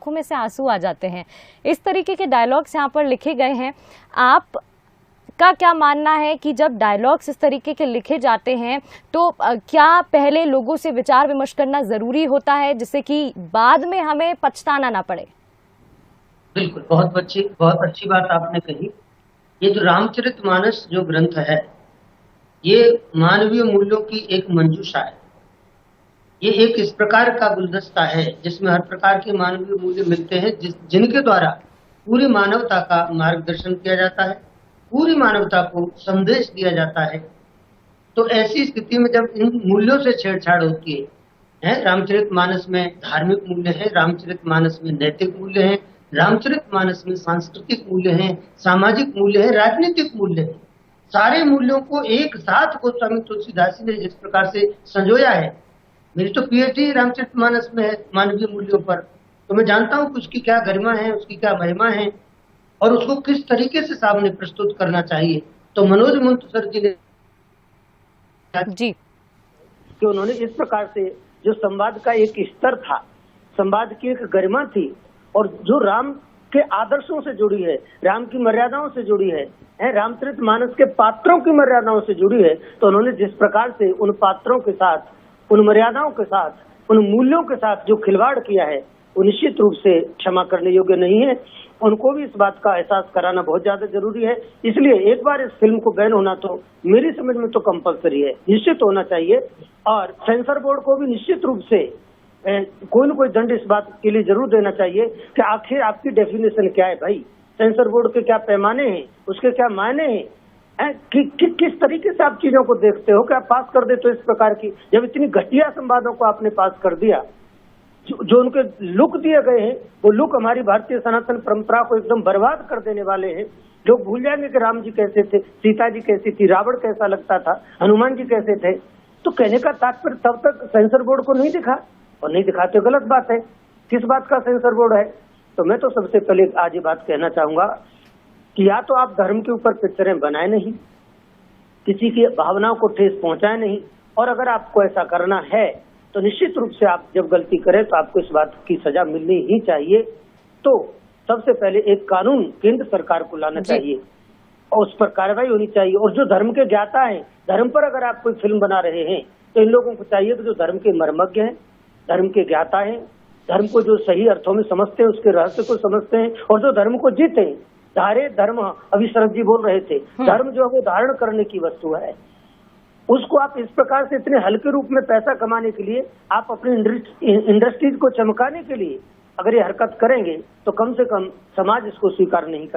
आंखों में से आंसू आ जाते हैं। इस तरीके के डायलॉग्स यहाँ पर लिखे गए हैं। आप का क्या मानना है कि जब डायलॉग्स इस तरीके के लिखे जाते हैं तो क्या पहले लोगों से विचार विमर्श करना जरूरी होता है जिससे कि बाद में हमें पछताना ना पड़े? बिल्कुल, बहुत अच्छी बात आपने कही। ये जो रामचरितमानस जो ग्रंथ है, ये मानवीय मूल्यों की एक मंजूषा है। ये एक इस प्रकार का गुलदस्ता है जिसमें हर प्रकार के मानवीय मूल्य मिलते हैं, जिनके द्वारा पूरी मानवता का मार्गदर्शन किया जाता है, पूरी मानवता को संदेश दिया जाता है। तो ऐसी स्थिति में जब इन मूल्यों से छेड़छाड़ होती है, रामचरितमानस में धार्मिक मूल्य है, रामचरितमानस में नैतिक मूल्य है, रामचरितमानस में सांस्कृतिक मूल्य है, सामाजिक मूल्य है, राजनीतिक मूल्य है। सारे मूल्यों को एक साथ गोस्वामी तुलसीदास जी ने जिस प्रकार से संजोया है, मेरी तो पीएचडी रामचरितमानस में है मानवीय मूल्यों पर, तो मैं जानता हूँ कि उसकी क्या गरिमा है, उसकी क्या महिमा है और उसको किस तरीके से सामने प्रस्तुत करना चाहिए। तो मनोज मुंतसर जी ने जी कि उन्होंने इस प्रकार से जो संवाद का एक स्तर था, संवाद की एक गरिमा थी और जो राम के आदर्शों से जुड़ी है, राम की मर्यादाओं से जुड़ी है, रामचरितमानस के पात्रों की मर्यादाओं से जुड़ी है, तो उन्होंने जिस प्रकार से उन पात्रों के साथ, उन मर्यादाओं के साथ, उन मूल्यों के साथ जो खिलवाड़ किया है, वो निश्चित रूप से क्षमा करने योग्य नहीं है। उनको भी इस बात का एहसास कराना बहुत ज्यादा जरूरी है। इसलिए एक बार इस फिल्म को बैन होना तो मेरी समझ में तो कंपलसरी है, निश्चित होना चाहिए। और सेंसर बोर्ड को भी निश्चित रूप से कोई न कोई दंड इस बात के लिए जरूर देना चाहिए कि आखिर आपकी डेफिनेशन क्या है भाई, सेंसर बोर्ड के क्या पैमाने हैं, उसके क्या मायने हैं, किस तरीके से आप चीजों को देखते हो कि आप पास कर देते हो इस प्रकार की, जब इतनी घटिया संवादों को आपने पास कर दिया, जो उनके लुक दिए गए हैं, वो लुक हमारी भारतीय सनातन परंपरा को एकदम बर्बाद कर देने वाले हैं। लोग भूल जाएंगे कि राम जी कैसे थे, सीता जी कैसी थी, रावण कैसा लगता था, हनुमान जी कैसे थे। तो कहने का तात्पर्य तब तक सेंसर बोर्ड को नहीं दिखा, और नहीं दिखाते गलत बात है। किस बात का सेंसर बोर्ड है? तो मैं तो सबसे पहले आज ये बात कहना चाहूंगा कि या तो आप धर्म के ऊपर पिक्चरें बनाए नहीं, किसी की भावनाओं को ठेस पहुंचाए नहीं, और अगर आपको ऐसा करना है तो निश्चित रूप से आप जब गलती करें तो आपको इस बात की सजा मिलनी ही चाहिए। तो सबसे पहले एक कानून केंद्र सरकार को लाना चाहिए और उस पर कार्रवाई होनी चाहिए। और जो धर्म के ज्ञाता हैं, धर्म पर अगर आप कोई फिल्म बना रहे हैं तो इन लोगों को चाहिए कि जो धर्म के मर्मज्ञ हैं, धर्म के ज्ञाता हैं, धर्म को जो सही अर्थों में समझते हैं, उसके रहस्य को समझते हैं और जो धर्म को जीते हैं। धारे धर्म, अभी शरद जी बोल रहे थे, धर्म जो है वो धारण करने की वस्तु है। उसको आप इस प्रकार से इतने हल्के रूप में पैसा कमाने के लिए, आप अपनी इंडस्ट्रीज को चमकाने के लिए अगर ये हरकत करेंगे तो कम से कम समाज इसको स्वीकार नहीं कर